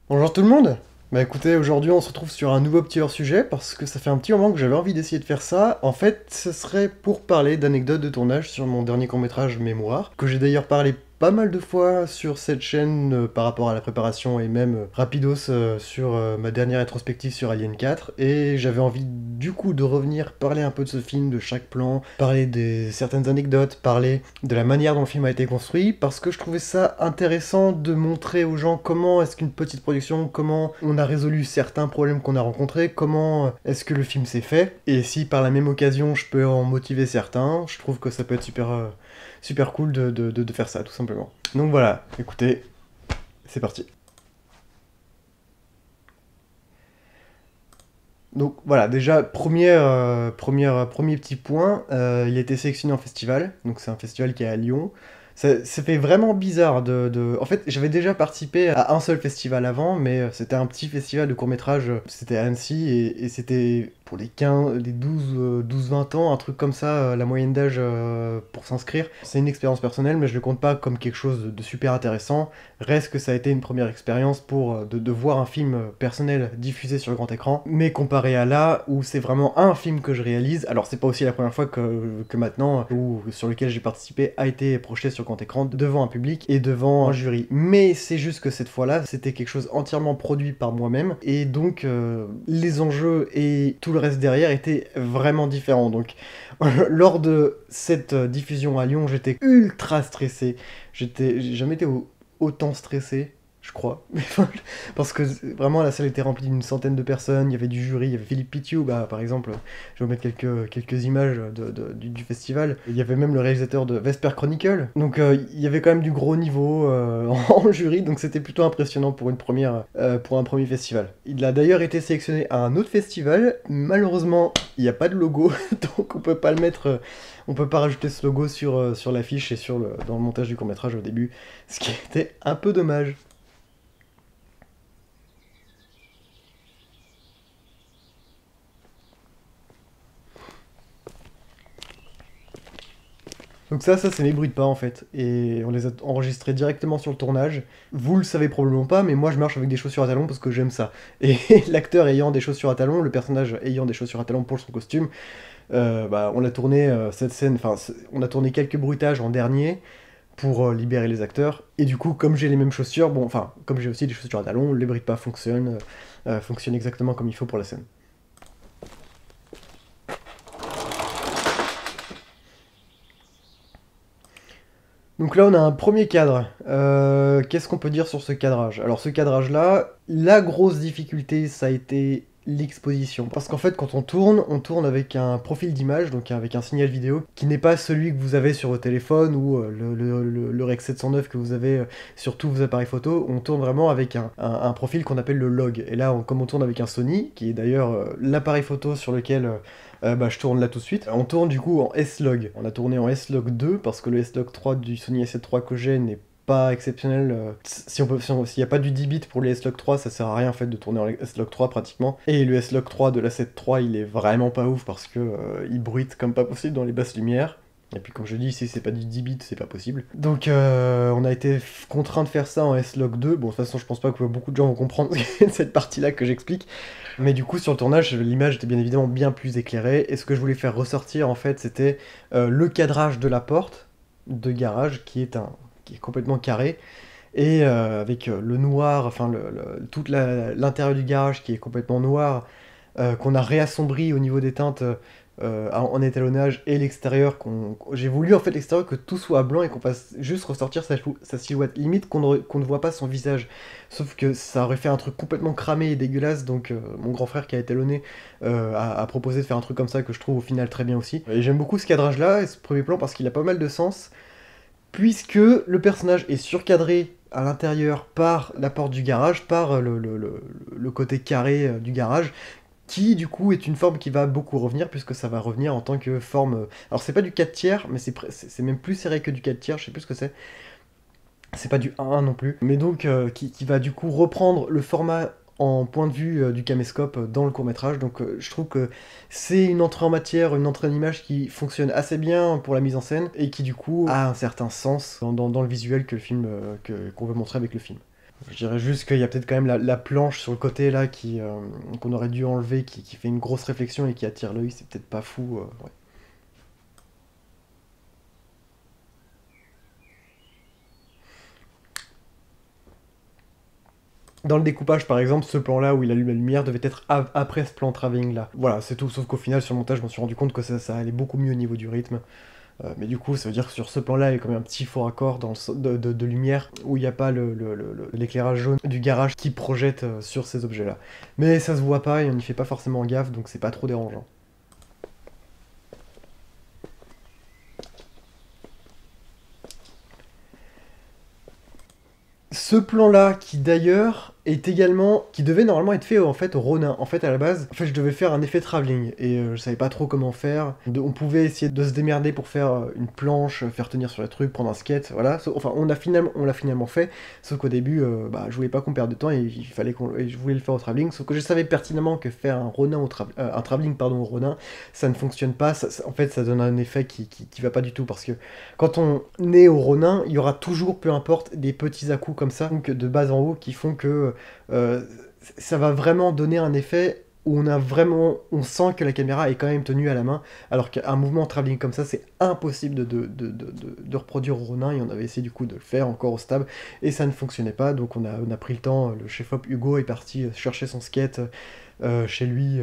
Bonjour tout le monde. Bah écoutez, aujourd'hui on se retrouve sur un nouveau petit hors-sujet parce que ça fait un petit moment que j'avais envie d'essayer de faire ça. En fait, ce serait pour parler d'anecdotes de tournage sur mon dernier court-métrage Mémoire, que j'ai d'ailleurs parlé pas mal de fois sur cette chaîne par rapport à la préparation et même rapidos sur ma dernière rétrospective sur Alien 4. Et j'avais envie du coup de revenir parler un peu de ce film, de chaque plan, parler des certaines anecdotes, parler de la manière dont le film a été construit, parce que je trouvais ça intéressant de montrer aux gens comment est-ce qu'une petite production, comment on a résolu certains problèmes qu'on a rencontrés, comment est-ce que le film s'est fait, et si par la même occasion je peux en motiver certains, je trouve que ça peut être super cool de faire ça, tout simplement. Donc voilà, écoutez, c'est parti. Donc voilà, déjà, premier petit point, il a été sélectionné en festival, donc c'est un festival qui est à Lyon. Ça fait vraiment bizarre En fait, j'avais déjà participé à un seul festival avant, mais c'était un petit festival de court-métrage, c'était à Annecy, et c'était pour les 15, les 12-20 ans, un truc comme ça, la moyenne d'âge pour s'inscrire. C'est une expérience personnelle, mais je le compte pas comme quelque chose de super intéressant. Reste que ça a été une première expérience pour de voir un film personnel diffusé sur le grand écran, mais comparé à là, où c'est vraiment un film que je réalise, alors c'est pas aussi la première fois que maintenant, ou sur lequel j'ai participé, a été projeté sur grand écran, devant un public et devant un jury. Mais c'est juste que cette fois-là, c'était quelque chose entièrement produit par moi-même, et donc les enjeux et tout le reste derrière étaient vraiment différents. Donc lors de cette diffusion à Lyon, j'étais ultra stressé. J'ai jamais été autant stressé, je crois. Parce que vraiment la salle était remplie d'une centaine de personnes, il y avait du jury, il y avait Philippe Pitiou, bah, par exemple, je vais vous mettre quelques images du festival. Il y avait même le réalisateur de Vesper Chronicle, donc il y avait quand même du gros niveau en jury, donc c'était plutôt impressionnant pour un premier festival. Il a d'ailleurs été sélectionné à un autre festival, malheureusement il n'y a pas de logo, donc on peut pas le mettre... on peut pas rajouter ce logo sur l'affiche et dans le montage du court-métrage au début, ce qui était un peu dommage. Donc ça c'est mes bruits de pas en fait, et on les a enregistrés directement sur le tournage. Vous le savez probablement pas, mais moi je marche avec des chaussures à talons parce que j'aime ça. Et l'acteur ayant des chaussures à talons, le personnage ayant des chaussures à talons pour son costume, bah, on a tourné cette scène, on a tourné quelques bruitages en dernier pour libérer les acteurs. Et du coup, comme j'ai les mêmes chaussures, bon, enfin, comme j'ai aussi des chaussures à talons, les bruits de pas fonctionnent exactement comme il faut pour la scène. Donc là, on a un premier cadre. Qu'est-ce qu'on peut dire sur ce cadrage? Alors ce cadrage-là, la grosse difficulté, ça a été l'exposition. Parce qu'en fait, quand on tourne avec un profil d'image, donc avec un signal vidéo, qui n'est pas celui que vous avez sur votre téléphone ou le Rec 709 que vous avez sur tous vos appareils photo. On tourne vraiment avec un profil qu'on appelle le log. Et là, comme on tourne avec un Sony, qui est d'ailleurs l'appareil photo sur lequel bah, je tourne là tout de suite. On tourne du coup en S-Log. On a tourné en S-Log 2 parce que le S-Log 3 du Sony A7 III que j'ai n'est pas exceptionnel. S'il n'y a pas du 10 bits pour les S-Log 3, ça sert à rien en fait de tourner en S-Log 3 pratiquement. Et le S-Log 3 de l'A7 III, il est vraiment pas ouf parce que il bruite comme pas possible dans les basses lumières. Et puis comme je dis, si c'est pas du 10 bits, c'est pas possible. Donc on a été contraint de faire ça en S-Log 2. Bon, de toute façon, je pense pas que beaucoup de gens vont comprendre cette partie-là que j'explique. Mais du coup, sur le tournage, l'image était bien évidemment bien plus éclairée. Et ce que je voulais faire ressortir, en fait, c'était le cadrage de la porte de garage qui est complètement carré. Et avec le noir, enfin, tout l'intérieur du garage qui est complètement noir, qu'on a réassombri au niveau des teintes en étalonnage, et l'extérieur j'ai voulu en fait l'extérieur que tout soit blanc et qu'on fasse juste ressortir sa silhouette, limite qu'on ne voit pas son visage, sauf que ça aurait fait un truc complètement cramé et dégueulasse. Donc mon grand frère qui a étalonné a proposé de faire un truc comme ça que je trouve au final très bien aussi, et j'aime beaucoup ce cadrage là et ce premier plan parce qu'il a pas mal de sens, puisque le personnage est surcadré à l'intérieur par la porte du garage, par le côté carré du garage, qui du coup est une forme qui va beaucoup revenir, puisque ça va revenir en tant que forme... Alors c'est pas du 4 tiers, mais c'est même plus serré que du 4 tiers, je sais plus ce que c'est. C'est pas du 1 non plus. Mais donc qui va du coup reprendre le format en point de vue du caméscope dans le court-métrage. Donc je trouve que c'est une entrée en matière, une entrée en image qui fonctionne assez bien pour la mise en scène, et qui du coup a un certain sens dans le visuel que le film qu'on veut montrer avec le film. Je dirais juste qu'il y a peut-être quand même la planche sur le côté là qu'on aurait dû enlever, qui fait une grosse réflexion et qui attire l'œil, c'est peut-être pas fou. Ouais. Dans le découpage, par exemple, ce plan-là où il allume la lumière devait être après ce plan travelling-là. Voilà, c'est tout, sauf qu'au final, sur le montage, je me suis rendu compte que ça allait beaucoup mieux au niveau du rythme. Mais du coup, ça veut dire que sur ce plan-là, il y a quand même un petit faux raccord de lumière où il n'y a pas l'éclairage jaune du garage qui projette sur ces objets-là. Mais ça se voit pas et on n'y fait pas forcément gaffe, donc c'est pas trop dérangeant. Ce plan-là, qui d'ailleurs est également, qui devait normalement être fait en fait au Ronin. En fait, à la base, en fait, je devais faire un effet travelling et je savais pas trop comment faire. On pouvait essayer de se démerder pour faire une planche, faire tenir sur les trucs, prendre un skate, voilà. Enfin, on l'a finalement fait. Sauf qu'au début, bah, je voulais pas qu'on perde de temps et il fallait et je voulais le faire au travelling. Sauf que je savais pertinemment que faire un Ronin un travelling pardon au Ronin, ça ne fonctionne pas. En fait, ça donne un effet qui va pas du tout parce que quand on est au Ronin, il y aura toujours, peu importe, des petits à-coups comme ça, donc de bas en haut, qui font que euh, ça va vraiment donner un effet où on sent que la caméra est quand même tenue à la main, alors qu'un mouvement travelling comme ça, c'est impossible de reproduire au Ronin, et on avait essayé du coup de le faire encore au stab, et ça ne fonctionnait pas, donc on a pris le temps, le chef-op Hugo est parti chercher son skate chez lui,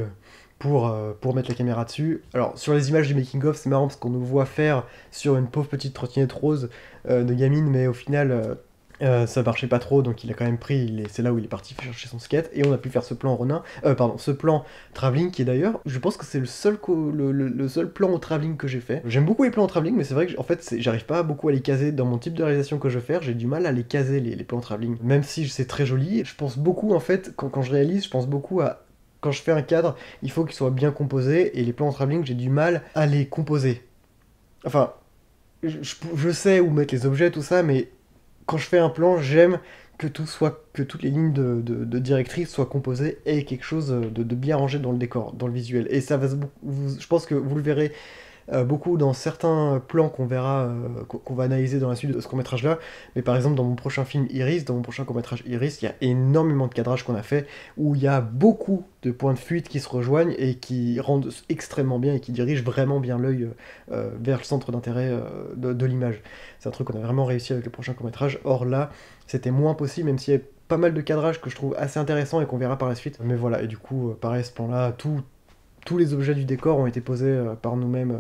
pour mettre la caméra dessus. Alors, sur les images du making-of, c'est marrant parce qu'on nous voit faire sur une pauvre petite trottinette rose de gamine, mais au final, ça marchait pas trop, donc il a quand même pris, c'est là où il est parti chercher son skate, et on a pu faire ce plan Ronin, pardon, ce plan travelling qui est d'ailleurs, je pense que c'est le seul plan au travelling que j'ai fait. J'aime beaucoup les plans au travelling, mais c'est vrai que en fait, j'arrive pas beaucoup à les caser dans mon type de réalisation que je veux faire, j'ai du mal à les caser les plans travelling, même si c'est très joli. Je pense beaucoup, en fait, quand je réalise, je pense beaucoup à quand je fais un cadre, il faut qu'il soit bien composé, et les plans en travelling, j'ai du mal à les composer. Enfin, je sais où mettre les objets, tout ça, mais quand je fais un plan, j'aime que toutes les lignes de directrice soient composées et quelque chose de bien rangé dans le décor, dans le visuel. Et ça va je pense que vous le verrez beaucoup dans certains plans qu'on verra, qu'on va analyser dans la suite de ce court-métrage-là. Mais par exemple, dans mon prochain film Iris, dans mon prochain court-métrage Iris, il y a énormément de cadrage qu'on a fait, où il y a beaucoup de points de fuite qui se rejoignent et qui rendent extrêmement bien et qui dirigent vraiment bien l'œil vers le centre d'intérêt de l'image. C'est un truc qu'on a vraiment réussi avec le prochain court-métrage. Or là, c'était moins possible, même s'il y a pas mal de cadrage que je trouve assez intéressant et qu'on verra par la suite. Mais voilà, et du coup, pareil, ce plan-là, tous les objets du décor ont été posés par nous-mêmes,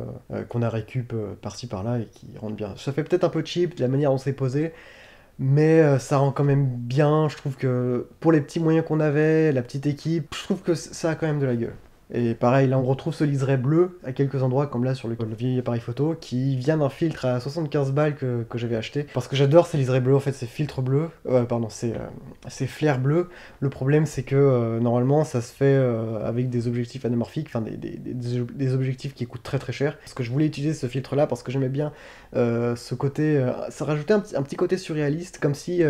qu'on a récup par-ci par-là et qui rendent bien. Ça fait peut-être un peu cheap la manière dont c'est posé, mais ça rend quand même bien. Je trouve que pour les petits moyens qu'on avait, la petite équipe, je trouve que ça a quand même de la gueule. Et pareil, là on retrouve ce liseré bleu à quelques endroits, comme là sur le vieil appareil photo, qui vient d'un filtre à 75 balles que j'avais acheté. Parce que j'adore ces liserés bleus, en fait, ces filtres bleus, pardon, ces flares bleus. Le problème c'est que normalement ça se fait avec des objectifs anamorphiques, enfin des objectifs qui coûtent très très cher. Parce que je voulais utiliser ce filtre là parce que j'aimais bien ce côté. Ça rajoutait un petit côté surréaliste, comme si.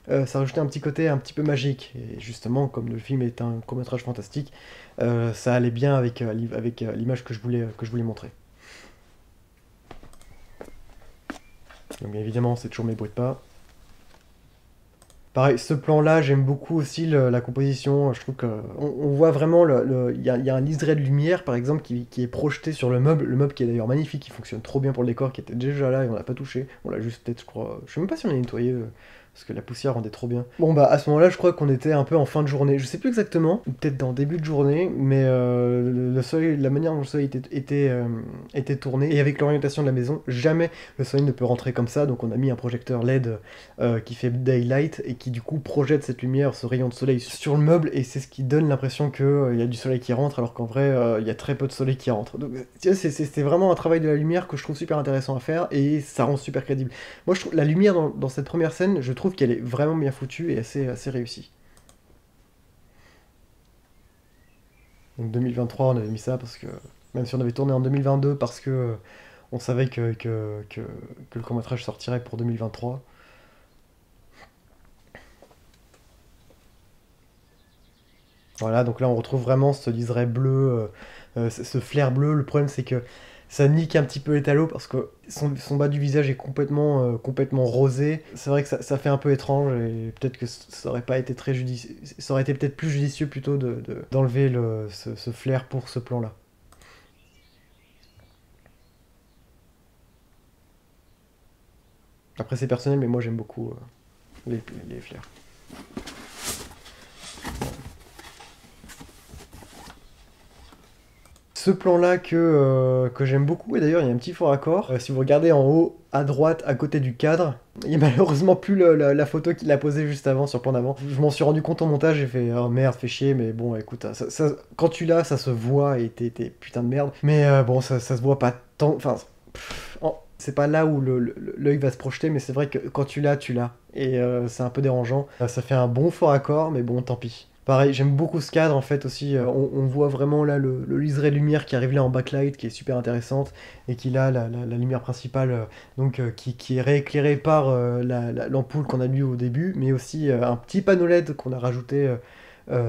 Ça rajoutait un petit côté un petit peu magique. Et justement, comme le film est un court-métrage fantastique, ça allait bien avec l'image que je voulais montrer. Donc bien évidemment, c'est toujours mes bruits de pas. Pareil, ce plan-là, j'aime beaucoup aussi la composition. Je trouve on voit vraiment, il y a un liseré de lumière, par exemple, qui est projeté sur le meuble qui est d'ailleurs magnifique, qui fonctionne trop bien pour le décor, qui était déjà là et on l'a pas touché. On l'a juste peut-être, je crois. Je sais même pas si on l'a nettoyé, parce que la poussière rendait trop bien. Bon bah à ce moment-là, je crois qu'on était un peu en fin de journée. Je sais plus exactement, ou peut-être dans le début de journée, mais le soleil, la manière dont le soleil était tourné, et avec l'orientation de la maison, jamais le soleil ne peut rentrer comme ça. Donc on a mis un projecteur LED qui fait daylight et qui du coup projette cette lumière, ce rayon de soleil sur le meuble, et c'est ce qui donne l'impression qu'il y a du soleil qui rentre, alors qu'en vrai il y a très peu de soleil qui rentre. Donc tu vois, c'est vraiment un travail de la lumière que je trouve super intéressant à faire, et ça rend super crédible. Moi je trouve la lumière dans cette première scène, je trouve qu'elle est vraiment bien foutue et assez réussie. Donc 2023 on avait mis ça parce que, même si on avait tourné en 2022 parce que on savait que le court-métrage sortirait pour 2023. Voilà, donc là on retrouve vraiment ce liseré bleu, ce flair bleu. Le problème c'est que Ça nique un petit peu l'étalo parce que son bas du visage est complètement rosé. C'est vrai que ça fait un peu étrange et peut-être que ça aurait pas été très judicieux. Ça aurait été peut-être plus judicieux plutôt d'enlever ce flair pour ce plan-là. Après c'est personnel mais moi j'aime beaucoup les flairs. Ce plan-là que j'aime beaucoup, et d'ailleurs il y a un petit faux raccord. Si vous regardez en haut, à droite, à côté du cadre, il n'y a malheureusement plus la photo qu'il a posée juste avant, sur le plan d'avant. Je m'en suis rendu compte au montage, j'ai fait oh merde, fait chier, mais bon écoute, quand tu l'as, ça se voit et t'es putain de merde. Mais bon, ça se voit pas tant. Enfin, c'est pas là où l'œil va se projeter, mais c'est vrai que quand tu l'as, tu l'as. Et c'est un peu dérangeant. Ça fait un bon faux raccord, mais bon, tant pis. Pareil, j'aime beaucoup ce cadre en fait aussi. On voit vraiment là le liseré de lumière qui arrive là en backlight, qui est super intéressante, et qui là, la lumière principale, qui est rééclairée par l'ampoule qu'on a vue au début, mais aussi un petit panneau LED qu'on a rajouté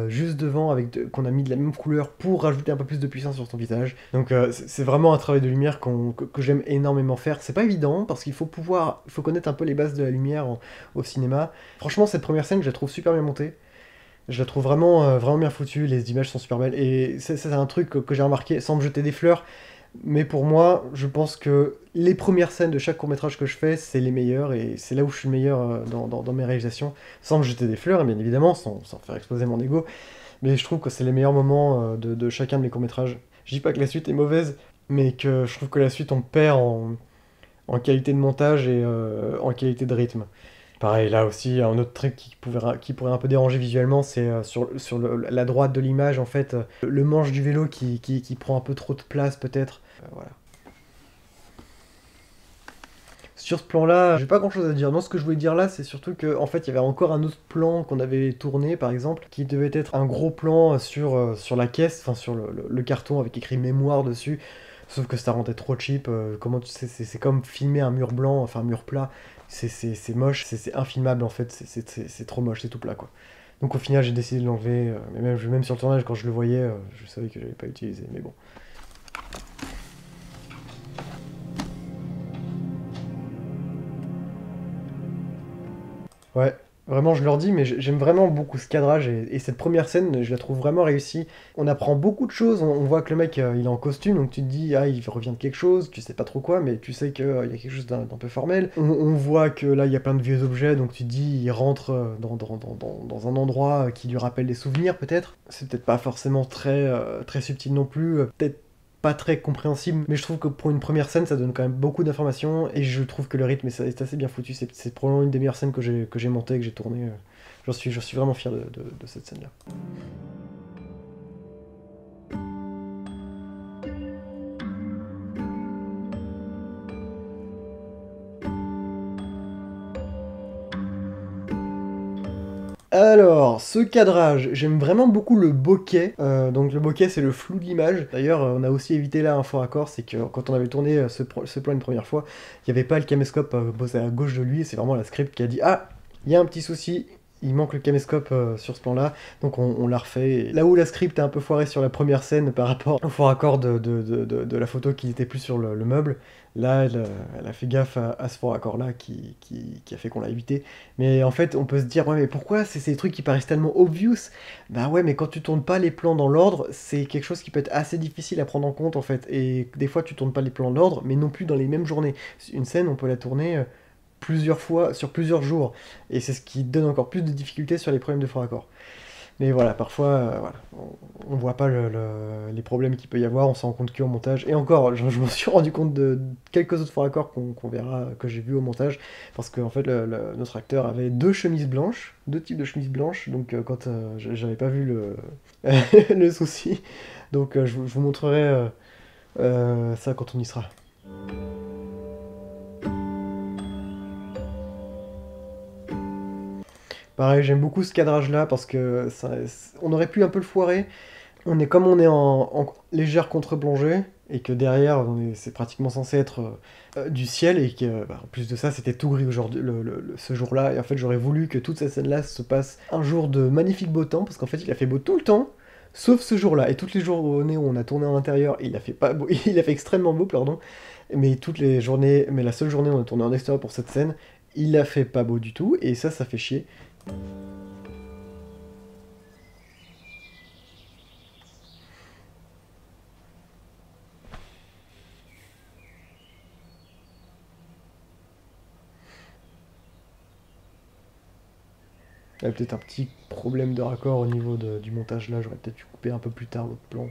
juste devant, qu'on a mis de la même couleur pour rajouter un peu plus de puissance sur son visage. Donc c'est vraiment un travail de lumière que j'aime énormément faire. C'est pas évident parce il faut connaître un peu les bases de la lumière au cinéma. Franchement, cette première scène, je la trouve super bien montée. Je la trouve vraiment bien foutue, les images sont super belles. Et c'est un truc que j'ai remarqué, sans me jeter des fleurs, mais pour moi, je pense que les premières scènes de chaque court-métrage que je fais, c'est les meilleures, et c'est là où je suis le meilleur dans mes réalisations, sans me jeter des fleurs, bien évidemment, sans faire exploser mon ego, mais je trouve que c'est les meilleurs moments de chacun de mes courts-métrages. Je dis pas que la suite est mauvaise, mais que je trouve que la suite, on perd en qualité de montage et en qualité de rythme. Pareil, là aussi, un autre truc qui pourrait un peu déranger visuellement, c'est sur la droite de l'image, en fait, le manche du vélo qui prend un peu trop de place, peut-être. Voilà. Sur ce plan-là, j'ai pas grand-chose à dire. Non, ce que je voulais dire là, c'est surtout que, en fait, il y avait encore un autre plan qu'on avait tourné, par exemple, qui devait être un gros plan sur la caisse, enfin sur le carton avec écrit mémoire dessus. Sauf que ça rendait trop cheap. Comment tu sais, c'est comme filmer un mur blanc, enfin un mur plat. C'est moche, c'est infilmable en fait. C'est trop moche, c'est tout plat quoi. Donc au final, j'ai décidé de l'enlever. Mais même sur le tournage, quand je le voyais, je savais que j'allais pas utiliser. Mais bon. Ouais, vraiment, je leur dis, mais j'aime vraiment beaucoup ce cadrage et cette première scène, je la trouve vraiment réussie. On apprend beaucoup de choses, on voit que le mec, il est en costume, donc tu te dis, ah, il revient de quelque chose, tu sais pas trop quoi, mais tu sais qu'il y a quelque chose d'un peu formel. On voit que là, il y a plein de vieux objets, donc tu te dis, il rentre dans un endroit qui lui rappelle des souvenirs, peut-être. C'est peut-être pas forcément très subtil non plus, peut-être pas très compréhensible, mais je trouve que pour une première scène, ça donne quand même beaucoup d'informations, et je trouve que le rythme est assez bien foutu. C'est probablement une des meilleures scènes que j'ai montées, que j'ai tournées. Je suis vraiment fier de cette scène-là. Alors, ce cadrage, j'aime vraiment beaucoup le bokeh. Donc le bokeh, c'est le flou de l'image. D'ailleurs, on a aussi évité là un faux raccord, c'est que quand on avait tourné ce plan une première fois, il n'y avait pas le caméscope posé à gauche de lui, et c'est vraiment la script qui a dit «Ah, il y a un petit souci, il manque le caméscope sur ce plan-là», donc on l'a refait. Et là où la script est un peu foirée sur la première scène par rapport au faux raccord de la photo qui n'était plus sur le meuble, là, elle a fait gaffe à ce faux raccord-là qui a fait qu'on l'a évité. Mais en fait, on peut se dire, ouais, mais pourquoi c'est ces trucs qui paraissent tellement obvious? Bah ouais, mais quand tu tournes pas les plans dans l'ordre, c'est quelque chose qui peut être assez difficile à prendre en compte, en fait. Et des fois, tu tournes pas les plans dans l'ordre, mais non plus dans les mêmes journées. Une scène, on peut la tourner plusieurs fois, sur plusieurs jours. Et c'est ce qui donne encore plus de difficultés sur les problèmes de faux raccord. Mais voilà, parfois, voilà, on voit pas les problèmes qu'il peut y avoir, on s'en rend compte qu'au montage. Et encore, je me suis rendu compte de quelques autres faux raccords qu'on verra, que j'ai vu au montage, parce qu'en fait, notre acteur avait deux chemises blanches, deux types de chemises blanches, donc quand j'avais pas vu le souci, donc je vous montrerai ça quand on y sera. Pareil, j'aime beaucoup ce cadrage-là parce que on aurait pu un peu le foirer. Comme on est en légère contre-plongée et que derrière c'est pratiquement censé être du ciel et que en plus de ça c'était tout gris aujourd'hui ce jour-là et en fait j'aurais voulu que toute cette scène-là se passe un jour de magnifique beau temps parce qu'en fait il a fait beau tout le temps Sauf ce jour-là, et toutes les journées où on a tourné en intérieur, il a fait pas beau, il a fait extrêmement beau, pardon, mais toutes les journées, mais la seule journée où on a tourné en extérieur pour cette scène, il a fait pas beau du tout, et ça fait chier. Il y a peut-être un petit problème de raccord au niveau du montage là, j'aurais peut-être dû couper un peu plus tard l'autre plan.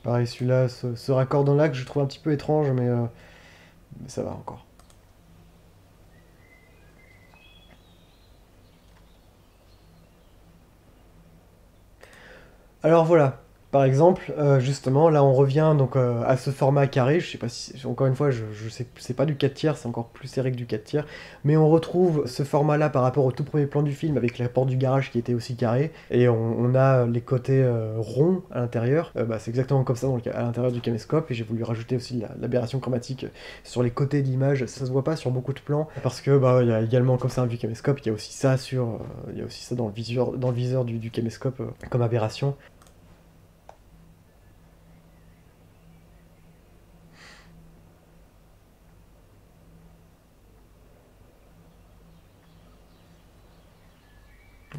Pareil, celui-là, ce raccord dans l'axe, je trouve un petit peu étrange, mais ça va encore. Alors voilà, par exemple, justement, là on revient donc à ce format carré, je sais pas si, encore une fois, je sais, c'est pas du 4 tiers, c'est encore plus serré que du 4 tiers, mais on retrouve ce format-là par rapport au tout premier plan du film, avec la porte du garage qui était aussi carrée, et on a les côtés ronds à l'intérieur. Bah, c'est exactement comme ça à l'intérieur du caméscope, et j'ai voulu rajouter aussi l'aberration chromatique sur les côtés de l'image, ça se voit pas sur beaucoup de plans, parce que bah il y a également comme ça un vieux caméscope, il y a aussi ça il y a aussi ça dans le viseur du caméscope comme aberration.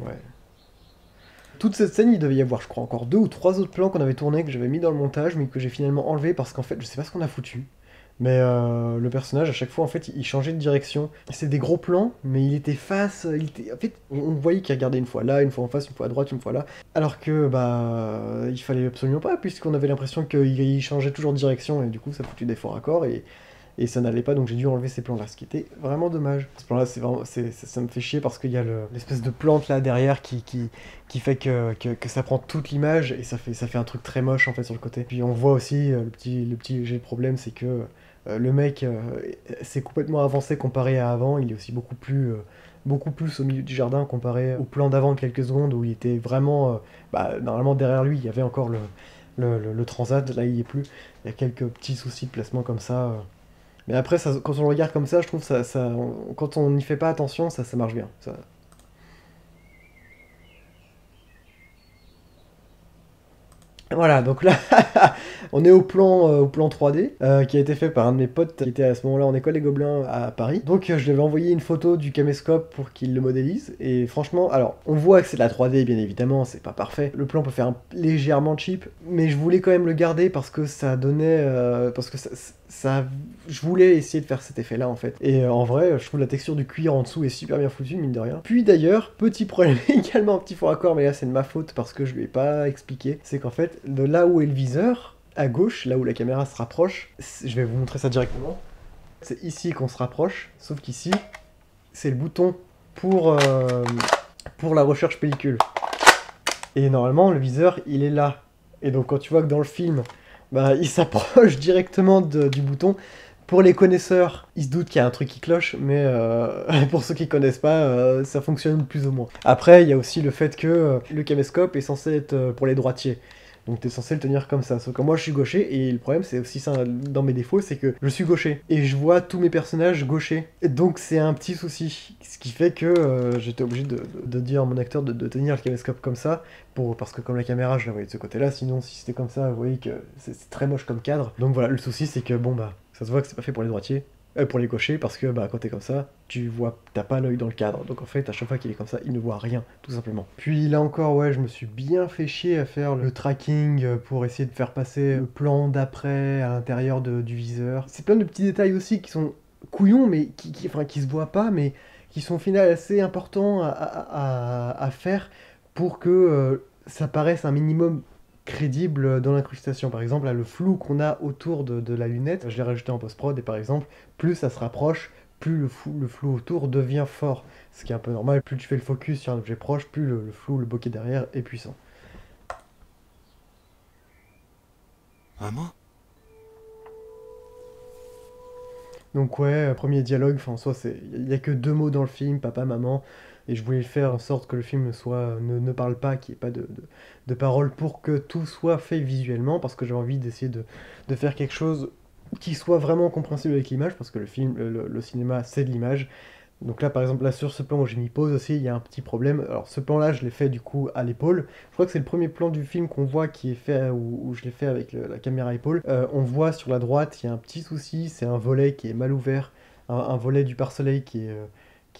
Ouais. Toute cette scène, il devait y avoir, je crois, encore 2 ou 3 autres plans qu'on avait tournés, que j'avais mis dans le montage, mais que j'ai finalement enlevé parce qu'en fait, je sais pas ce qu'on a foutu. Mais le personnage, à chaque fois, en fait, il changeait de direction. C'est des gros plans, mais il était face. En fait, on voyait qu'il regardait une fois là, une fois en face, une fois à droite, une fois là. Alors que, bah, il fallait absolument pas, puisqu'on avait l'impression qu'il changeait toujours de direction, et du coup, ça foutait des faux raccords, et ça n'allait pas, donc j'ai dû enlever ces plans-là, ce qui était vraiment dommage. Ce plan-là, c'est vraiment, ça me fait chier parce qu'il y a l'espèce de plante là derrière qui fait que ça prend toute l'image et ça fait un truc très moche en fait sur le côté. Puis on voit aussi le petit léger problème, c'est que le mec s'est complètement avancé comparé à avant, il est aussi beaucoup plus au milieu du jardin comparé au plan d'avant de quelques secondes où il était vraiment, bah, normalement derrière lui il y avait encore le transat, là il y est plus. Il y a quelques petits soucis de placement comme ça. Mais après, quand on le regarde comme ça, je trouve quand on n'y fait pas attention, ça marche bien. Voilà, donc là, on est au plan 3D, qui a été fait par un de mes potes qui était à ce moment-là en école des Gobelins à Paris. Donc je lui avais envoyé une photo du caméscope pour qu'il le modélise, et franchement, alors, on voit que c'est de la 3D, bien évidemment, c'est pas parfait. Le plan peut faire légèrement cheap, mais je voulais quand même le garder parce que ça donnait... parce que je voulais essayer de faire cet effet-là, en fait. Et en vrai, je trouve la texture du cuir en dessous est super bien foutue, mine de rien. Puis d'ailleurs, petit problème également, un petit faux raccord, mais là c'est de ma faute parce que je lui ai pas expliqué, c'est qu'en fait, de là où est le viseur, à gauche, là où la caméra se rapproche, je vais vous montrer ça directement, c'est ici qu'on se rapproche, sauf qu'ici, c'est le bouton pour, euh, pour la recherche pellicule. Et normalement, le viseur, il est là. Et donc quand tu vois que dans le film, bah, il s'approche directement du bouton, pour les connaisseurs, ils se doutent qu'il y a un truc qui cloche, mais pour ceux qui connaissent pas, ça fonctionne plus ou moins. Après, il y a aussi le fait que le caméscope est censé être pour les droitiers. Donc t'es censé le tenir comme ça. Sauf que moi je suis gaucher, et le problème c'est aussi ça dans mes défauts, c'est que je suis gaucher. Et je vois tous mes personnages gauchers. Et donc c'est un petit souci. Ce qui fait que j'étais obligé de dire à mon acteur de tenir le caméscope comme ça, parce que comme la caméra je la voyais de ce côté-là, sinon si c'était comme ça, vous voyez que c'est très moche comme cadre. Donc voilà, le souci c'est que bon bah, ça se voit que c'est pas fait pour les droitiers. Pour les gauchers, parce que bah, quand t'es comme ça, t'as pas l'œil dans le cadre. Donc en fait, à chaque fois qu'il est comme ça, il ne voit rien, tout simplement. Puis là encore, ouais, je me suis bien fait chier à faire le tracking pour essayer de faire passer le plan d'après à l'intérieur du viseur. C'est plein de petits détails aussi qui sont couillons, mais enfin, qui se voient pas, mais qui sont au final assez importants à faire pour que ça paraisse un minimum crédible dans l'incrustation. Par exemple, là, le flou qu'on a autour de la lunette, je l'ai rajouté en post-prod, et par exemple, plus ça se rapproche, plus le flou autour devient fort. Ce qui est un peu normal, plus tu fais le focus sur un objet proche, plus le flou, le bokeh derrière est puissant. Maman? Donc ouais, premier dialogue, enfin en soi, il y a que 2 mots dans le film, papa, maman, et je voulais faire en sorte que le film ne parle pas, qu'il n'y ait pas de paroles pour que tout soit fait visuellement, parce que j'ai envie d'essayer de faire quelque chose qui soit vraiment compréhensible avec l'image, parce que le cinéma, c'est de l'image. Donc là, par exemple, là, sur ce plan où j'ai mis pause aussi, il y a un petit problème. Alors, ce plan-là, je l'ai fait du coup à l'épaule. Je crois que c'est le premier plan du film qu'on voit qui est fait, où je l'ai fait avec la caméra épaule. On voit sur la droite, il y a un petit souci, c'est un volet qui est mal ouvert, un volet du pare-soleil qui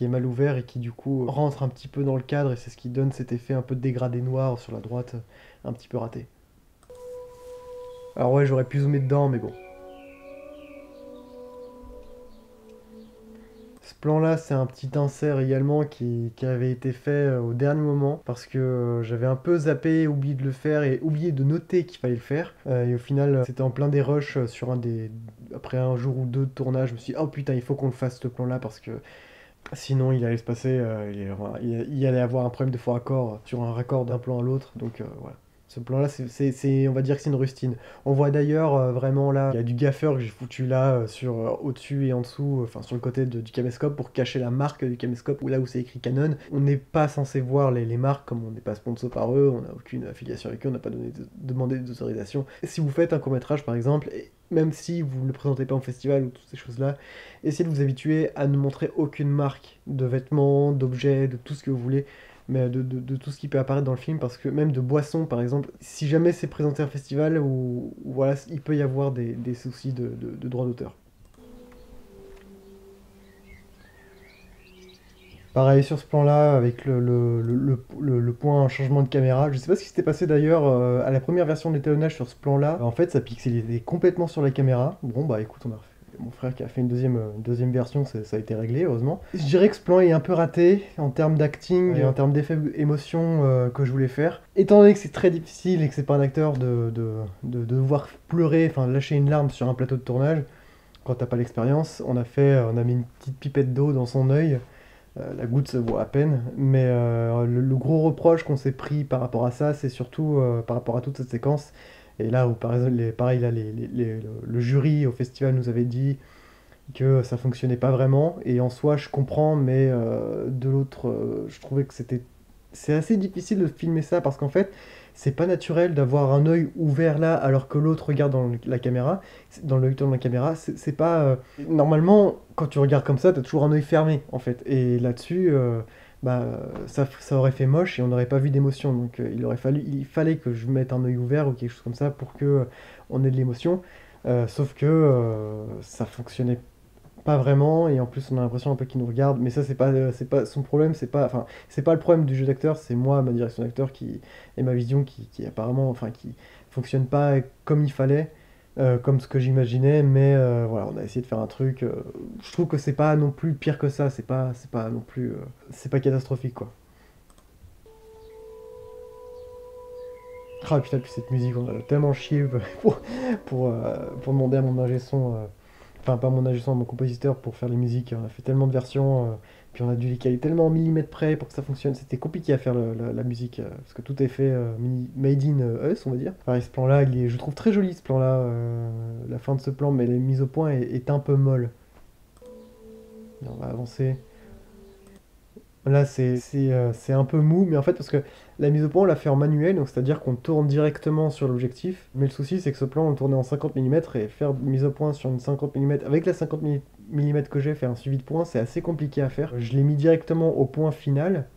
est mal ouvert et qui du coup rentre un petit peu dans le cadre et c'est ce qui donne cet effet un peu de dégradé noir sur la droite, un petit peu raté. Alors ouais, j'aurais pu zoomer dedans, mais bon. Ce plan-là, c'est un petit insert également qui avait été fait au dernier moment parce que j'avais un peu zappé, oublié de le faire et oublié de noter qu'il fallait le faire. Et au final, c'était en plein des rushs sur après un jour ou deux de tournage, je me suis dit, oh putain, il faut qu'on le fasse ce plan-là parce que sinon il allait se passer, il allait avoir un problème de faux raccord sur un raccord d'un plan à l'autre. Donc voilà. Ce plan-là, on va dire que c'est une rustine. On voit d'ailleurs vraiment là, il y a du gaffeur que j'ai foutu là, au-dessus et en dessous, enfin sur le côté du caméscope pour cacher la marque du caméscope, ou là où c'est écrit Canon. On n'est pas censé voir les marques, comme on n'est pas sponsor par eux, on n'a aucune affiliation avec eux, on n'a pas demandé d'autorisation. Si vous faites un court-métrage par exemple, et même si vous ne le présentez pas en festival ou toutes ces choses-là, essayez de vous habituer à ne montrer aucune marque de vêtements, d'objets, de tout ce que vous voulez, mais de tout ce qui peut apparaître dans le film, parce que même de boissons, par exemple, si jamais c'est présenté à un festival, ou voilà, il peut y avoir des soucis de droit d'auteur. Pareil sur ce plan-là, avec le point changement de caméra. Je sais pas ce qui s'était passé d'ailleurs à la première version de l'étalonnage sur ce plan-là. En fait, ça pixelisait complètement sur la caméra. Bon, bah écoute, mon frère qui a fait une deuxième version, ça a été réglé, heureusement. Je dirais que ce plan est un peu raté en termes d'acting et en termes d'effet émotion que je voulais faire. Étant donné que c'est très difficile et que c'est pas un acteur de devoir pleurer, enfin lâcher une larme sur un plateau de tournage, quand t'as pas l'expérience, on a mis une petite pipette d'eau dans son œil. La goutte se voit à peine, mais le gros reproche qu'on s'est pris par rapport à ça, c'est surtout par rapport à toute cette séquence. Et là où par exemple, pareil, là, le jury au festival nous avait dit que ça fonctionnait pas vraiment, et en soi je comprends, mais de l'autre, je trouvais que c'est assez difficile de filmer ça parce qu'en fait, c'est pas naturel d'avoir un œil ouvert là alors que l'autre regarde dans la caméra, dans l'œil de la caméra. C'est pas. Normalement, quand tu regardes comme ça, t'as toujours un œil fermé en fait. Et là-dessus, bah, ça aurait fait moche et on n'aurait pas vu d'émotion. Donc il fallait que je mette un œil ouvert ou quelque chose comme ça pour que on ait de l'émotion. Sauf que ça fonctionnait pas vraiment, et en plus on a l'impression un peu qu'il nous regarde, mais ça c'est pas son problème, c'est pas le problème du jeu d'acteur, c'est moi, ma direction d'acteur et ma vision qui apparemment, enfin qui fonctionne pas comme il fallait, comme ce que j'imaginais, mais voilà, on a essayé de faire un truc, je trouve que c'est pas non plus pire que ça, c'est pas non plus, c'est pas catastrophique quoi. Ah putain, puis cette musique, on a tellement chié pour demander à mon ingé son, enfin pas mon ingé son, à mon compositeur pour faire les musiques. On a fait tellement de versions, puis on a dû les caler tellement en millimètres près pour que ça fonctionne. C'était compliqué à faire la musique, parce que tout est fait made in us, on va dire. Pareil, ce plan-là, je le trouve très joli ce plan-là, la fin de ce plan, mais la mise au point est un peu molle. Et on va avancer. Là, c'est un peu mou, mais en fait, parce que la mise au point, on l'a fait en manuel, donc c'est-à-dire qu'on tourne directement sur l'objectif. Mais le souci, c'est que ce plan, on le tournait en 50 mm, et faire une mise au point sur une 50 mm, avec la 50 mm que j'ai, faire un suivi de point, c'est assez compliqué à faire. Je l'ai mis directement au point final,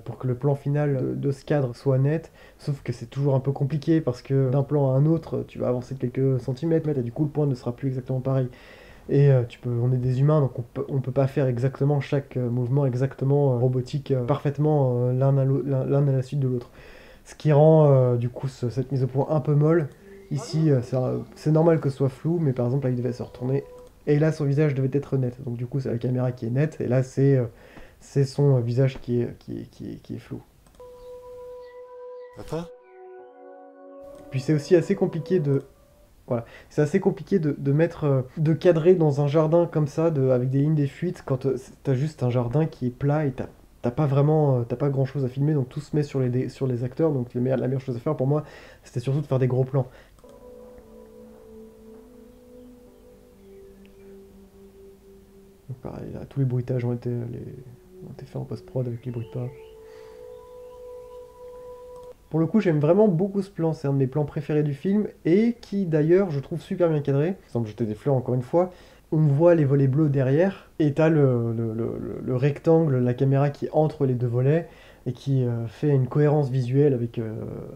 pour que le plan final de ce cadre soit net, sauf que c'est toujours un peu compliqué, parce que d'un plan à un autre, tu vas avancer de quelques centimètres, et du coup, le point ne sera plus exactement pareil. Et on est des humains, donc on peut pas faire exactement chaque mouvement exactement robotique, parfaitement l'un à la suite de l'autre. Ce qui rend du coup cette mise au point un peu molle. Ici, c'est normal que ce soit flou, mais par exemple là il devait se retourner. Et là son visage devait être net. Donc du coup c'est la caméra qui est nette, et là c'est son visage qui est flou. Papa? Puis c'est aussi assez compliqué voilà. C'est assez compliqué de mettre, de cadrer dans un jardin comme ça, avec des lignes des fuites, quand t'as juste un jardin qui est plat et t'as pas vraiment, t'as pas grand chose à filmer, donc tout se met sur les acteurs. Donc la meilleure chose à faire pour moi, c'était surtout de faire des gros plans. Donc pareil, là, tous les bruitages ont été faits en post-prod avec les bruits de pas. Pour le coup, j'aime vraiment beaucoup ce plan, c'est un de mes plans préférés du film, et qui d'ailleurs, je trouve super bien cadré, sans me jeter des fleurs encore une fois. On voit les volets bleus derrière, et t'as le rectangle, la caméra qui entre les deux volets, et qui fait une cohérence visuelle avec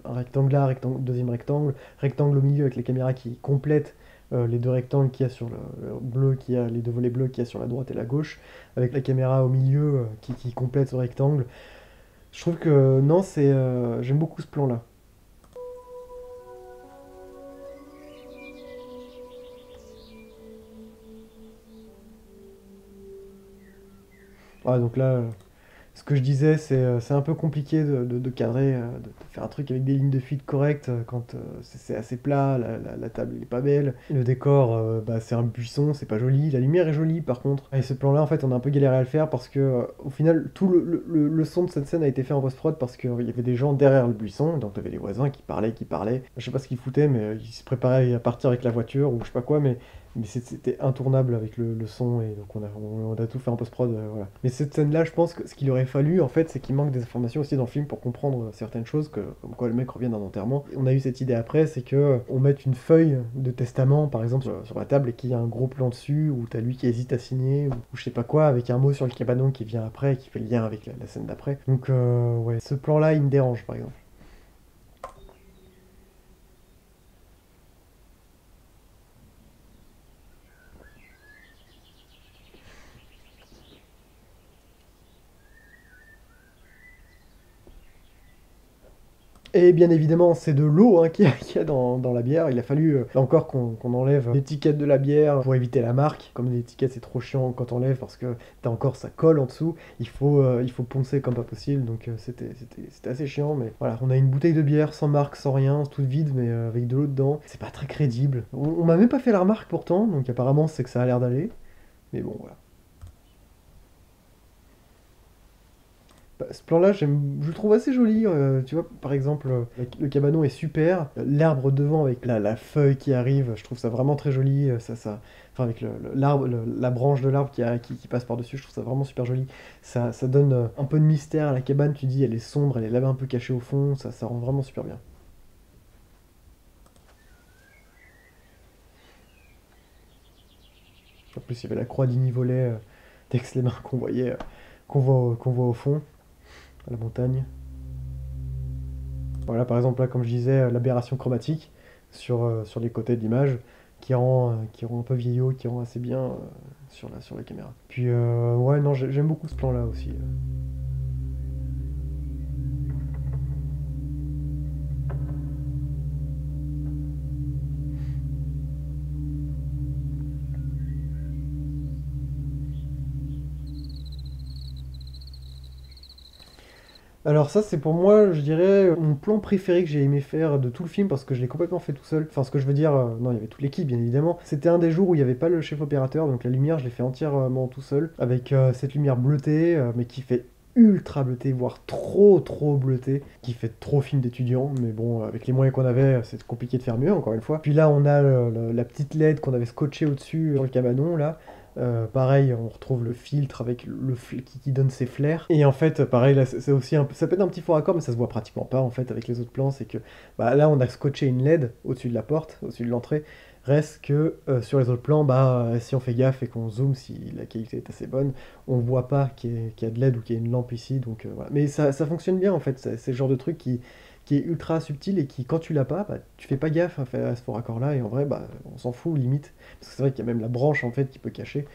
un rectangle là, deuxième rectangle, rectangle au milieu avec les caméras qui complètent les deux rectangles qu'il y a sur le bleu, les deux volets bleus qu'il y a sur la droite et la gauche, avec la caméra au milieu qui complète ce rectangle. Je trouve que non, j'aime beaucoup ce plan-là. Voilà, donc là, ce que je disais, c'est un peu compliqué de cadrer, de faire un truc avec des lignes de fuite correctes quand c'est assez plat, la table elle est pas belle. Le décor, bah, c'est un buisson, c'est pas joli. La lumière est jolie par contre. Et ce plan-là, en fait, on a un peu galéré à le faire parce que au final, tout le son de cette scène a été fait en post-prod parce qu'il y avait des gens derrière le buisson, donc t'avais les voisins qui parlaient, qui parlaient. Je sais pas ce qu'ils foutaient, mais ils se préparaient à partir avec la voiture ou je sais pas quoi, mais c'était intournable avec le son et donc on a tout fait en post-prod, voilà. Mais cette scène-là, je pense que ce qu'il aurait fallu en fait, c'est qu'il manque des informations aussi dans le film pour comprendre certaines choses, comme quoi le mec revient d'un enterrement. Et on a eu cette idée après, c'est que on mette une feuille de testament par exemple sur la table et qu'il y a un gros plan dessus où t'as lui qui hésite à signer ou je sais pas quoi avec un mot sur le cabanon qui vient après et qui fait le lien avec la scène d'après. Donc ouais, ce plan-là, il me dérange par exemple. Et bien évidemment, c'est de l'eau hein, qu'il y a dans la bière. Il a fallu là encore qu'on enlève l'étiquette de la bière pour éviter la marque. Comme l'étiquette, c'est trop chiant quand on enlève parce que t'as encore ça colle en dessous. Il faut poncer comme pas possible. Donc c'était assez chiant. Mais voilà, on a une bouteille de bière sans marque, sans rien, toute vide, mais avec de l'eau dedans. C'est pas très crédible. On m'a même pas fait la remarque pourtant. Donc apparemment, c'est que ça a l'air d'aller. Mais bon, voilà. Bah, ce plan-là, je le trouve assez joli. Tu vois, par exemple, le cabanon est super. L'arbre devant avec la feuille qui arrive, je trouve ça vraiment très joli. Enfin, avec l'arbre, la branche de l'arbre qui passe par-dessus, je trouve ça vraiment super joli. Ça donne un peu de mystère à la cabane. Tu dis, elle est sombre, elle est là-bas un peu cachée au fond. Ça rend vraiment super bien. En plus, il y avait la croix d'Igny-Volet d'Aix-les-Bains qu'on voit au fond, à la montagne. Voilà, par exemple, là, comme je disais, l'aberration chromatique sur les côtés de l'image qui rend un peu vieillot, qui rend assez bien sur la caméra. Puis, ouais, non, j'aime beaucoup ce plan-là aussi. Alors ça, c'est pour moi, je dirais, mon plan préféré que j'ai aimé faire de tout le film parce que je l'ai complètement fait tout seul. Enfin, ce que je veux dire, non, il y avait toute l'équipe, bien évidemment. C'était un des jours où il n'y avait pas le chef opérateur, donc la lumière, je l'ai fait entièrement tout seul, avec cette lumière bleutée, mais qui fait ultra bleuté, voire trop bleuté, qui fait trop film d'étudiant, mais bon, avec les moyens qu'on avait, c'est compliqué de faire mieux, encore une fois. Puis là, on a la petite LED qu'on avait scotché au-dessus dans le cabanon, là. Pareil, on retrouve le filtre avec qui donne ses flares. Et en fait, pareil, là, c'est aussi ça peut être un petit faux raccord, mais ça se voit pratiquement pas en fait avec les autres plans. C'est que bah, là, on a scotché une LED au-dessus de la porte, au-dessus de l'entrée. Reste que sur les autres plans, bah, si on fait gaffe et qu'on zoome, si la qualité est assez bonne, on voit pas qu'il y a de LED ou qu'il y a une lampe ici. Donc voilà. Mais ça fonctionne bien en fait. C'est le genre de truc qui est ultra subtil et qui, quand tu l'as pas, bah, tu fais pas gaffe à ce faux raccord-là. Et en vrai, bah, on s'en fout limite. Parce que c'est vrai qu'il y a même la branche en fait qui peut cacher.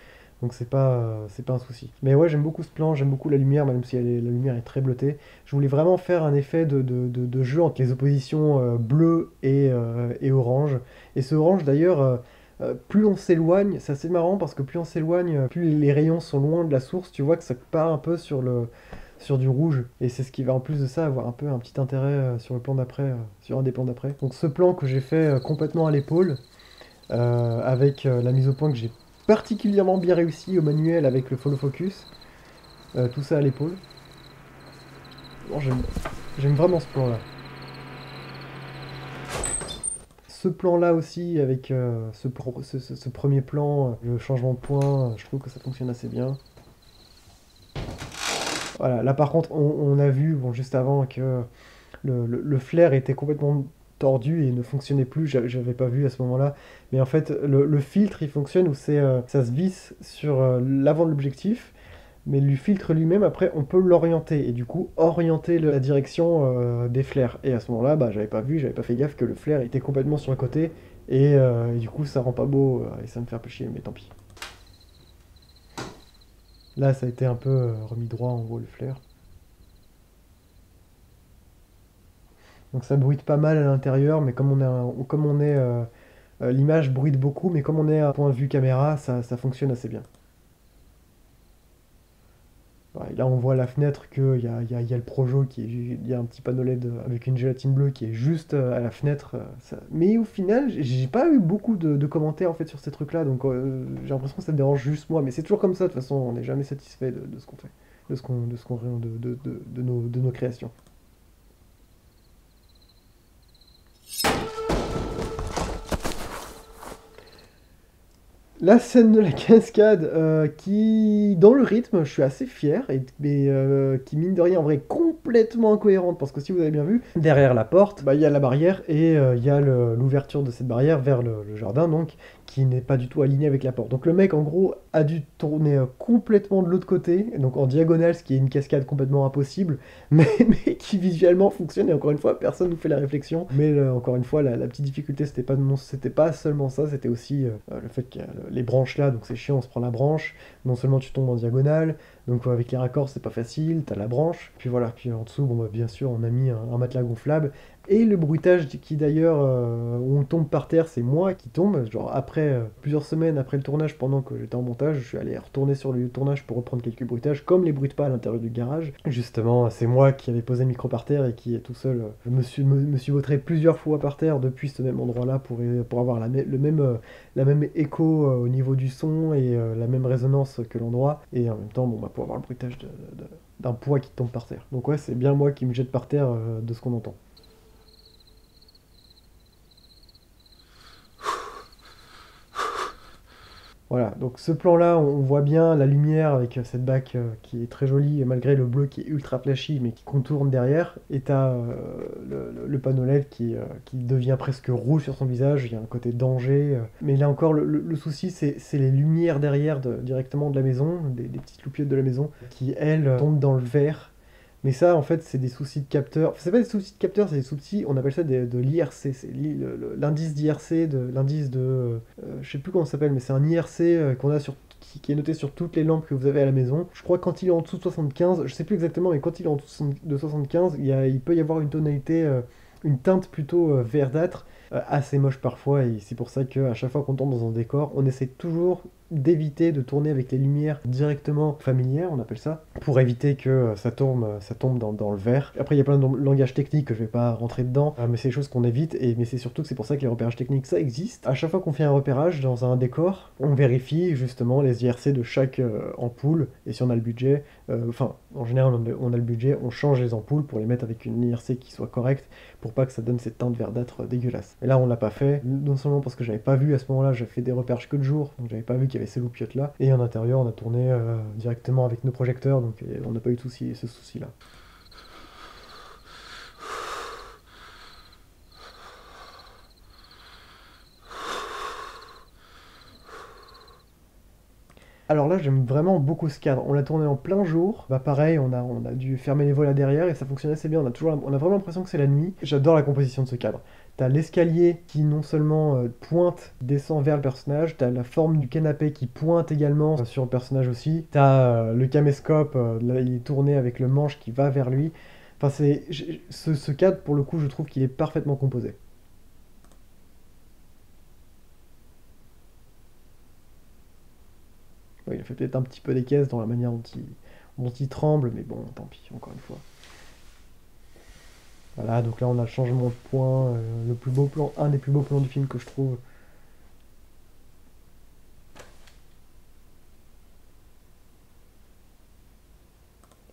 Donc c'est pas un souci. Mais ouais, j'aime beaucoup ce plan, j'aime beaucoup la lumière, même si la lumière est très bleutée. Je voulais vraiment faire un effet de jeu entre les oppositions bleu et orange. Et ce orange d'ailleurs, plus on s'éloigne, c'est assez marrant parce que plus on s'éloigne, plus les rayons sont loin de la source, tu vois que ça part un peu sur du rouge. Et c'est ce qui va en plus de ça avoir un peu un petit intérêt sur le plan d'après, sur un des plans d'après. Donc ce plan que j'ai fait complètement à l'épaule, avec la mise au point que j'ai particulièrement bien réussi au manuel avec le follow focus, tout ça à l'épaule. Bon, j'aime vraiment ce plan-là. Ce plan-là aussi, avec ce premier plan, le changement de point, je trouve que ça fonctionne assez bien. Voilà, là par contre, on a vu, bon, juste avant, que le flair était complètement tordu et ne fonctionnait plus, j'avais pas vu à ce moment-là. Mais en fait, le filtre, il fonctionne où ça se visse sur l'avant de l'objectif, mais le filtre lui-même, après, on peut l'orienter, et du coup, orienter la direction des flares. Et à ce moment-là, bah, j'avais pas vu, j'avais pas fait gaffe que le flare était complètement sur le côté, et du coup, ça rend pas beau, et ça me fait un peu chier, mais tant pis. Là, ça a été un peu remis droit, en gros, le flare. Donc ça bruite pas mal à l'intérieur, mais l'image bruite beaucoup, mais comme on est à point de vue caméra, ça fonctionne assez bien. Ouais, et là, on voit à la fenêtre qu'il y a le Projo, il y a un petit panneau LED avec une gélatine bleue qui est juste à la fenêtre. Mais au final, j'ai pas eu beaucoup de commentaires en fait sur ces trucs-là, donc j'ai l'impression que ça me dérange juste moi. Mais c'est toujours comme ça, de toute façon, on n'est jamais satisfait de ce qu'on fait, de nos créations. La scène de la cascade, qui, dans le rythme, je suis assez fier, mais qui, mine de rien, en vrai, complètement incohérente, parce que si vous avez bien vu, derrière la porte, bah, il y a la barrière, et il y a l'ouverture de cette barrière vers le jardin, donc, qui n'est pas du tout alignée avec la porte. Donc le mec, en gros, a dû tourner complètement de l'autre côté, donc en diagonale, ce qui est une cascade complètement impossible, mais qui visuellement fonctionne, et encore une fois, personne ne fait la réflexion. Mais encore une fois, la petite difficulté, c'était pas seulement ça, c'était aussi le fait qu'il y a les branches là, donc c'est chiant, on se prend la branche, non seulement tu tombes en diagonale, donc avec les raccords c'est pas facile, t'as la branche, puis voilà, puis en dessous, bon bah bien sûr, on a mis un matelas gonflable, et le bruitage qui d'ailleurs, où on tombe par terre, c'est moi qui tombe, genre après, plusieurs semaines après le tournage, pendant que j'étais en montage, je suis allé retourner sur le tournage pour reprendre quelques bruitages, comme les bruitent pas à l'intérieur du garage. Justement, c'est moi qui avais posé le micro par terre et qui, tout seul, me suis vautré plusieurs fois par terre depuis ce même endroit-là pour avoir la même écho au niveau du son et la même résonance que l'endroit, et en même temps, bon, bah, pour avoir le bruitage d'un poids qui tombe par terre. Donc ouais, c'est bien moi qui me jette par terre de ce qu'on entend. Voilà, donc ce plan-là, on voit bien la lumière avec cette bac qui est très jolie, et malgré le bleu qui est ultra flashy, mais qui contourne derrière. Et t'as le panneau LED qui devient presque rouge sur son visage, il y a un côté danger. Mais là encore, le souci, c'est les lumières derrière directement de la maison, des petites loupiottes de la maison, qui, elles, tombent dans le vert. Mais ça, en fait, c'est des soucis de capteur. Enfin, c'est pas des soucis de capteur, c'est des soucis, on appelle ça de l'IRC. C'est l'indice d'IRC, l'indice de. Je sais plus comment ça s'appelle, mais c'est un IRC qu'on a qui est noté sur toutes les lampes que vous avez à la maison. Je crois que quand il est en dessous de 75, je sais plus exactement, mais quand il est en dessous de 75, il peut y avoir une tonalité, une teinte plutôt verdâtre, assez moche parfois, et c'est pour ça qu'à chaque fois qu'on tombe dans un décor, on essaie toujours d'éviter de tourner avec les lumières directement familières, on appelle ça, pour éviter que ça tombe dans le vert. Après, il y a plein de langages techniques que je vais pas rentrer dedans, mais c'est des choses qu'on évite, mais c'est surtout que c'est pour ça que les repérages techniques, ça existe. À chaque fois qu'on fait un repérage dans un décor, on vérifie justement les IRC de chaque ampoule, et si on a le budget, enfin, en général, on a le budget, on change les ampoules pour les mettre avec une IRC qui soit correcte, pour pas que ça donne cette teinte verdâtre dégueulasse. Et là, on l'a pas fait, non seulement parce que j'avais pas vu à ce moment-là, j'ai fait des repérages que de jour, donc j'avais pas vu qu'il y avait ces loupiottes là, et en intérieur, on a tourné directement avec nos projecteurs, donc on n'a pas eu ce souci-là. Alors là, j'aime vraiment beaucoup ce cadre. On l'a tourné en plein jour. Bah pareil, on a dû fermer les volets derrière et ça fonctionnait assez bien. On a vraiment l'impression que c'est la nuit. J'adore la composition de ce cadre. T'as l'escalier qui non seulement pointe, descend vers le personnage, t'as la forme du canapé qui pointe également sur le personnage aussi. T'as le caméscope, là il est tourné avec le manche qui va vers lui. Enfin, ce cadre, pour le coup, je trouve qu'il est parfaitement composé. Ouais, il a fait peut-être un petit peu des caisses dans la manière dont il tremble, mais bon, tant pis, encore une fois. Voilà, donc là on a le changement de point, le plus beau plan, un des plus beaux plans du film que je trouve.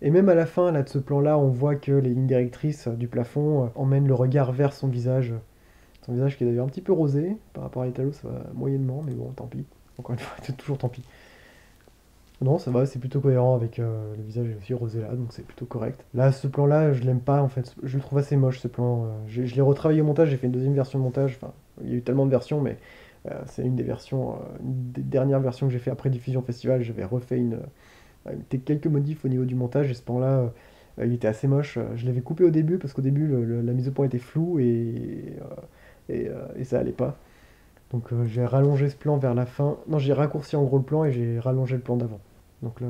Et même à la fin là, de ce plan-là, on voit que les lignes directrices du plafond emmènent le regard vers son visage. Son visage qui est d'ailleurs un petit peu rosé, par rapport à l'Italo, ça va moyennement, mais bon, tant pis. Encore une fois, c'est toujours tant pis. Non, ça va, c'est plutôt cohérent avec le visage est aussi rosé là, donc c'est plutôt correct. Là, ce plan-là, je l'aime pas en fait. Je le trouve assez moche ce plan. Je l'ai retravaillé au montage, j'ai fait une deuxième version de montage. Enfin, il y a eu tellement de versions, mais c'est une des versions, une des dernières versions que j'ai fait après Diffusion Festival. J'avais refait quelques modifs au niveau du montage et ce plan-là, il était assez moche. Je l'avais coupé au début parce qu'au début, la mise au point était floue et ça allait pas. Donc j'ai rallongé ce plan vers la fin. Non, j'ai raccourci en gros le plan et j'ai rallongé le plan d'avant. Donc là,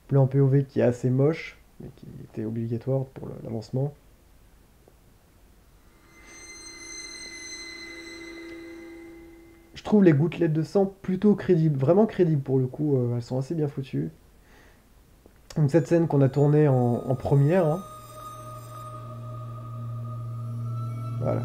plan POV qui est assez moche, mais qui était obligatoire pour l'avancement. Je trouve les gouttelettes de sang plutôt crédibles, vraiment crédibles pour le coup, elles sont assez bien foutues. Donc cette scène qu'on a tournée en première, hein. Voilà.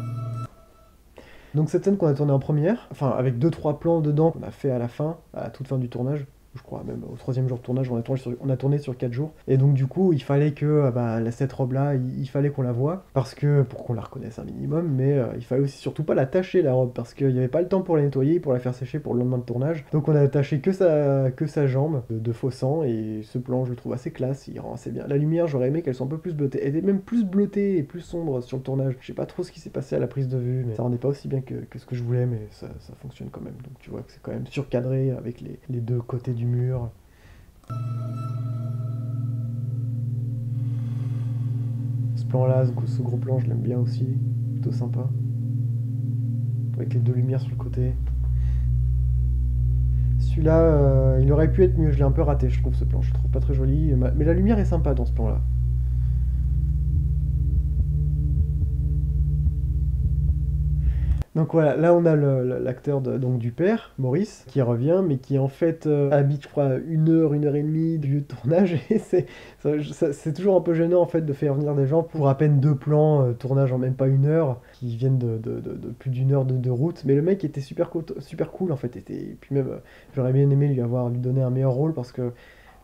Donc cette scène qu'on a tournée en première, enfin avec deux trois plans dedans qu'on a fait à la fin, à la toute fin du tournage, je crois même au troisième jour de tournage, on a tourné sur 4 jours. Et donc du coup, il fallait que cette robe-là, il fallait qu'on la voie, parce que pour qu'on la reconnaisse un minimum, mais il fallait aussi surtout pas la tacher la robe, parce qu'il n'y avait pas le temps pour la nettoyer, pour la faire sécher pour le lendemain de tournage. Donc on a taché que sa jambe de faux sang, et ce plan je le trouve assez classe, il rend assez bien. La lumière, j'aurais aimé qu'elle soit un peu plus bleutée. Elle était même plus bleutée et plus sombre sur le tournage. Je sais pas trop ce qui s'est passé à la prise de vue, mais ça rendait pas aussi bien que ce que je voulais, mais ça fonctionne quand même. Donc tu vois que c'est quand même surcadré avec les deux côtés du mur. Ce plan-là, ce gros plan, je l'aime bien aussi. Plutôt sympa. Avec les deux lumières sur le côté. Celui-là, il aurait pu être mieux. Je l'ai un peu raté, je trouve, ce plan. Je le trouve pas très joli. Mais la lumière est sympa dans ce plan-là. Donc voilà, là on a l'acteur donc du père, Maurice, qui revient, mais qui en fait habite, je crois, une heure et demie du lieu de tournage, et c'est toujours un peu gênant en fait de faire venir des gens pour à peine deux plans, tournage en même pas une heure, qui viennent de plus d'une heure de route. Mais le mec était super cool en fait, et puis même j'aurais bien aimé lui donner un meilleur rôle parce que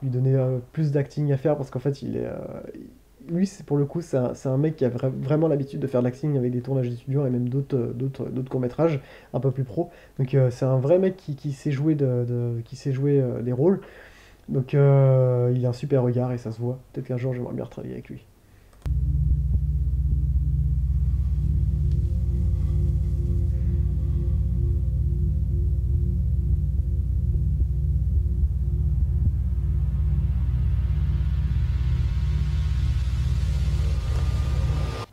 lui donner plus d'acting à faire parce qu'en fait lui, pour le coup, c'est un mec qui a vraiment l'habitude de faire de l'acting avec des tournages d'étudiants et même d'autres courts-métrages un peu plus pro. Donc c'est un vrai mec qui sait jouer, qui sait jouer des rôles. Donc il a un super regard et ça se voit. Peut-être qu'un jour j'aimerais bien travailler avec lui.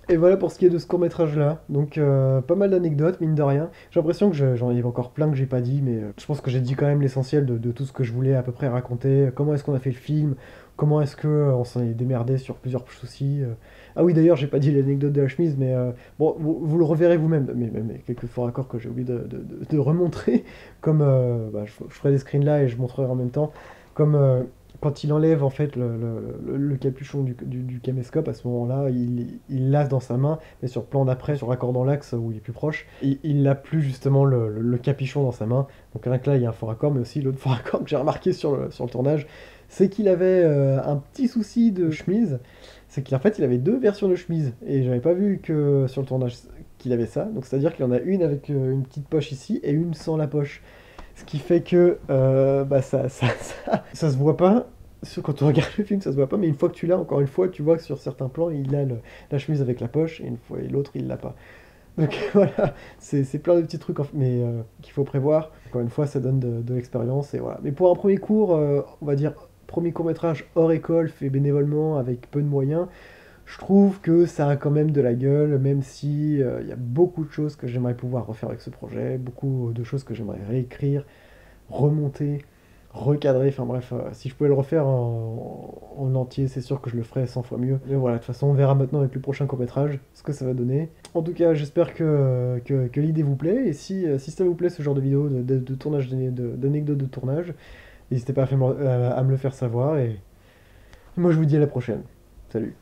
Et voilà pour ce qui est de ce court-métrage-là. Donc pas mal d'anecdotes, mine de rien. J'ai l'impression que j'en ai encore plein que j'ai pas dit, mais je pense que j'ai dit quand même l'essentiel de tout ce que je voulais à peu près raconter. Comment est-ce qu'on a fait le film? Comment est-ce que on s'en est démerdé sur plusieurs soucis? Ah oui, d'ailleurs, j'ai pas dit l'anecdote de la chemise, mais bon, vous le reverrez vous-même. Mais quelques faux raccords que j'ai oublié de remontrer, comme je ferai des screens là et je montrerai en même temps, comme quand il enlève en fait le capuchon du caméscope, à ce moment-là, il l'a dans sa main, mais sur le plan d'après, sur raccordant l'axe où il est plus proche, il n'a plus justement le capuchon dans sa main. Donc rien que là, il y a un faux raccord, mais aussi l'autre faux raccord que j'ai remarqué sur le tournage, c'est qu'il avait un petit souci de chemise, c'est qu'en fait, il avait deux versions de chemise, et j'avais pas vu que sur le tournage qu'il avait ça, donc c'est-à-dire qu'il y en a une avec une petite poche ici, et une sans la poche. Ce qui fait que ça se voit pas. Quand on regarde le film, ça se voit pas, mais une fois que tu l'as, encore une fois, tu vois que sur certains plans, il a la chemise avec la poche, et une fois et l'autre, il l'a pas. Donc voilà, c'est plein de petits trucs, mais qu'il faut prévoir. Encore une fois, ça donne de l'expérience, et voilà. Mais pour un premier cours, on va dire, premier court-métrage hors école, fait bénévolement, avec peu de moyens, je trouve que ça a quand même de la gueule, même si il y a beaucoup de choses que j'aimerais pouvoir refaire avec ce projet, beaucoup de choses que j'aimerais réécrire, remonter, recadrer, enfin bref, si je pouvais le refaire en entier, c'est sûr que je le ferais 100 fois mieux. Mais voilà, de toute façon, on verra maintenant avec le prochain court-métrage ce que ça va donner. En tout cas, j'espère que l'idée vous plaît, et si ça vous plaît ce genre de vidéo de tournage, d'anecdotes de tournage, n'hésitez pas à me le faire savoir, et moi je vous dis à la prochaine. Salut.